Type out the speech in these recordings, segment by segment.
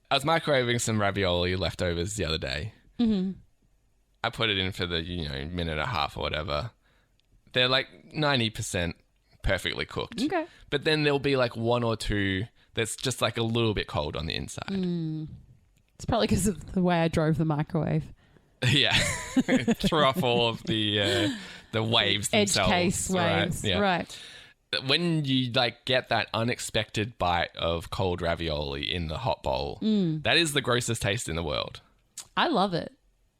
I was microwaving some ravioli leftovers the other day. Mm-hmm. I put it in for the, minute and a half or whatever. They're like 90% perfectly cooked. Okay. But then there'll be like one or two that's just like a little bit cold on the inside. It's probably because of the way I drove the microwave. Yeah. Threw off all of the waves Edge themselves. case waves. Right. Yeah. Right. When you like get that unexpected bite of cold ravioli in the hot bowl, that is the grossest taste in the world. I love it.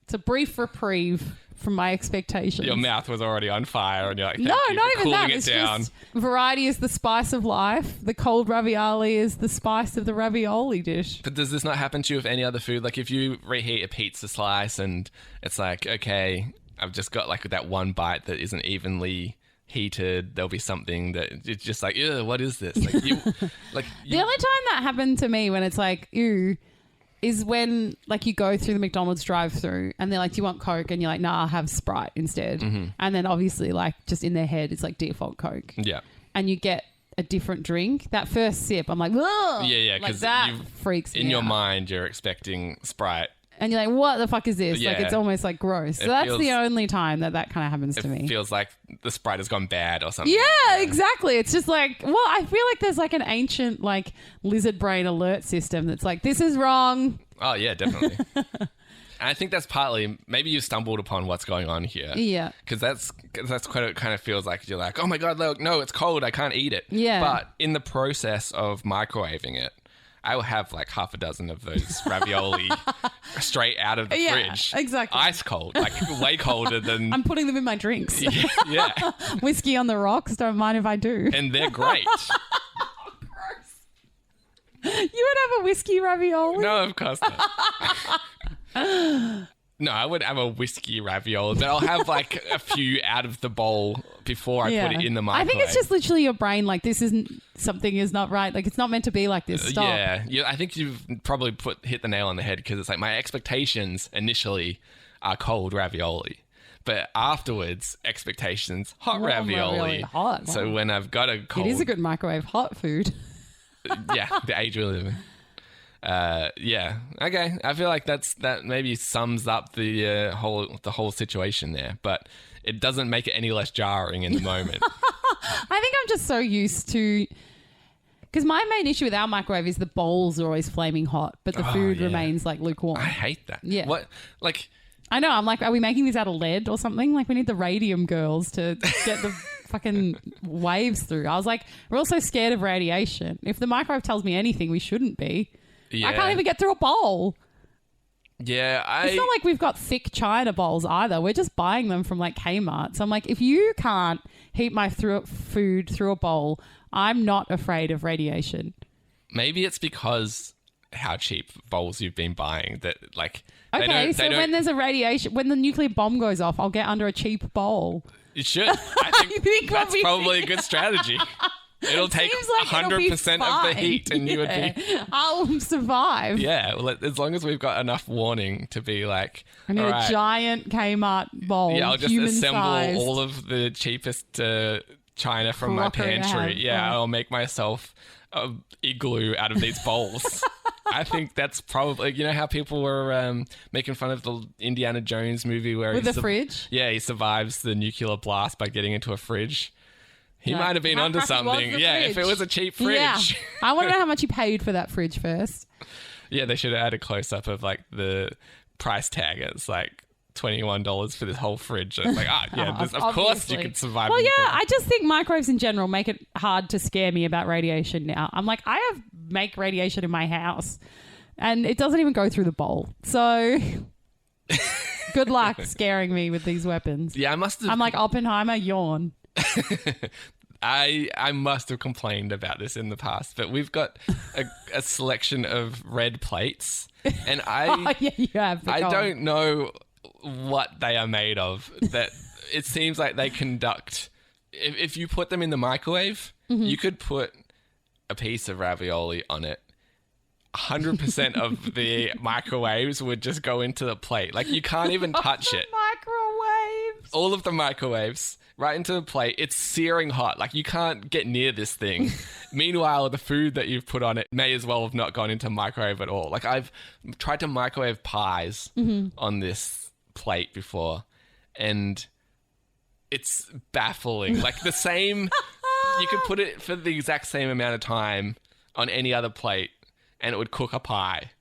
It's a brief reprieve from my expectations. Your mouth was already on fire and you're like, No, thank you not for even that. cooling it It's down. just variety is the spice of life. The cold ravioli is the spice of the ravioli dish. But does this not happen to you with any other food? Like if you reheat a pizza slice and it's like, okay, I've just got like that one bite that isn't evenly heated, there'll be something that it's just like, ew, what is this? Like the only time that happened to me when it's like, ew, is when like you go through the McDonald's drive-through and they're like, do you want Coke? And you're like, nah, I'll have Sprite instead. And then obviously like just in their head, it's like default Coke. Yeah. And you get a different drink. That first sip, I'm like, whoa. Yeah, Like because that freaks me in your out. mind, you're expecting Sprite. And you're like, what the fuck is this? Yeah. Like, it's almost like gross. So It that's feels- the only time that kind of happens to me. It feels like the Sprite has gone bad or something. Yeah, exactly. It's just like, well, I feel like there's like an ancient like lizard brain alert system that's like, this is wrong. Oh, yeah, definitely. And I think that's partly, maybe you stumbled upon what's going on here. Yeah. Because that's what it kind of feels like. You're like, oh my God, look, no, it's cold. I can't eat it. Yeah. But in the process of microwaving it, I will have like half a dozen of those ravioli straight out of the fridge. Exactly. Ice cold, like way colder than... I'm putting them in my drinks. yeah. Whiskey on the rocks. Don't mind if I do. And they're great. You would have a whiskey ravioli? No, of course not. No, I would have a whiskey ravioli, but I'll have like a few out of the bowl before I put it in the I microwave. think it's just literally your brain like, this isn't, something is not right. Like, it's not meant to be like this. Stop. Yeah, I think you've probably hit the nail on the head because it's like my expectations initially are cold ravioli. But afterwards, expectations, hot Warm ravioli. hot. So Wow. when I've got a cold... It is a good microwave hot food. Yeah, the age we live in. Yeah. Okay. I feel like that maybe sums up the whole situation there, but it doesn't make it any less jarring in the moment. I think I'm just so used to, because my main issue with our microwave is the bowls are always flaming hot, but the food remains like lukewarm. I hate that. Yeah. What? Like, I know. I'm like, are we making this out of lead or something? Like, we need the radium girls to get the fucking waves through. I was like, we're also scared of radiation. If the microwave tells me anything, we shouldn't be. yeah. I can't even get through a bowl. Yeah. It's not like we've got thick China bowls either. We're just buying them from like Kmart. So I'm like, if you can't heat my food through a bowl, I'm not afraid of radiation. Maybe it's because how cheap bowls you've been buying that like... Okay, so when there's a radiation, when the nuclear bomb goes off, I'll get under a cheap bowl. You should. I You think think that's I'll be- probably a good strategy. It'll take Seems like it'll be 100% of the fine. heat and you would be... I'll survive. Yeah, well, as long as we've got enough warning to be like, I need all a right, giant Kmart bowl. yeah, I'll just assemble human-sized. all of the cheapest china from my Crockery I pantry. have, Yeah, right. I'll make myself a igloo out of these bowls. I think that's probably, you know how people were making fun of the Indiana Jones movie where With the fridge? Yeah, he survives the nuclear blast by getting into a fridge. He Like, might have been how onto much was something. the Yeah, if it fridge? was a cheap fridge. Yeah. I want to know how much you paid for that fridge first. Yeah, they should have had a close up of like the price tag. It's like $21 for this whole fridge. It's like, of course you Obviously. could survive. Well, in yeah, the- I just think microwaves in general make it hard to scare me about radiation now. I'm like, I make radiation in my house and it doesn't even go through the bowl. So good luck scaring me with these weapons. Yeah, I must have. I'm like, Oppenheimer, yawn. I must have complained about this in the past, but we've got a selection of red plates, and Oh, yeah, you have. I don't know what they are made of. That it seems like they conduct. If you put them in the microwave, you could put a piece of ravioli on it. 100% of the microwaves would just go into the plate. Like you can't even touch it. Microwaves. all of the microwaves right into the plate. It's searing hot. Like, you can't get near this thing. Meanwhile, the food that you've put on it may as well have not gone into microwave at all. Like, I've tried to microwave pies on this plate before, and it's baffling. Like, the same... You could put it for the exact same amount of time on any other plate, and it would cook a pie.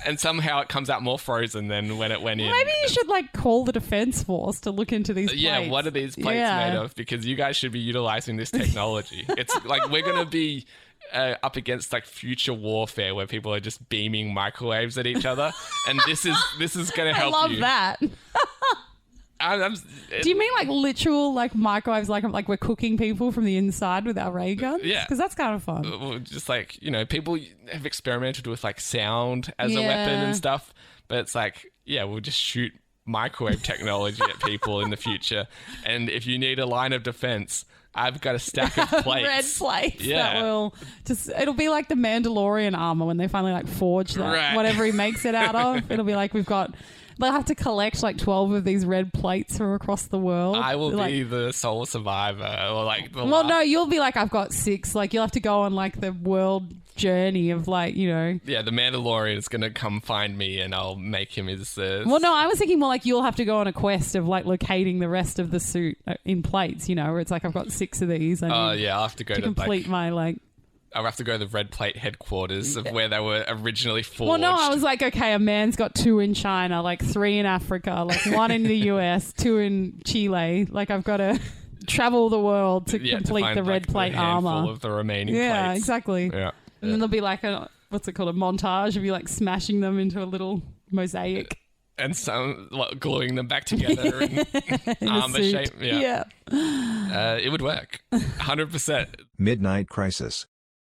And somehow it comes out more frozen than when it went in. Maybe you should like call the Defence Force to look into these plates. Yeah, what are these plates made of? Because you guys should be utilizing this technology. It's like we're going to be up against like future warfare where people are just beaming microwaves at each other. And this is going to help you. I love that. Do you mean like literal like microwaves, like we're cooking people from the inside with our ray guns? Yeah. Because that's kind of fun. Just like, you know, people have experimented with like sound as a weapon and stuff, but it's like, yeah, we'll just shoot microwave technology at people in the future. And if you need a line of defense, I've got a stack of plates. Red plates. Yeah. That will just, it'll be like the Mandalorian armor when they finally like forge that, whatever he makes it out of. It'll be like they'll have to collect like 12 of these red plates from across the world. I will be the sole survivor, or like the well, no, you'll be like, I've got 6. Like, you'll have to go on like the world journey of like, you know. Yeah, the Mandalorian is going to come find me and I'll make him his... Well, no, I was thinking more like you'll have to go on a quest of like locating the rest of the suit in plates, you know, where it's like, I've got 6 of these. Oh, yeah, I'll have to go to complete like, my like... I'll have to go to the red plate headquarters of where they were originally forged. Well, no, I was like, okay, a man's got 2 in China, like 3 in Africa, like 1 in the US, 2 in Chile. Like, I've got to travel the world to complete find, the red like, plate the armor. handful of the remaining yeah, plates. Exactly. Yeah. And then there'll be like a, what's it called, a montage of you like smashing them into a little mosaic. And some gluing them back together in armor shape. Yeah. It would work. 100%. Midnight Crisis.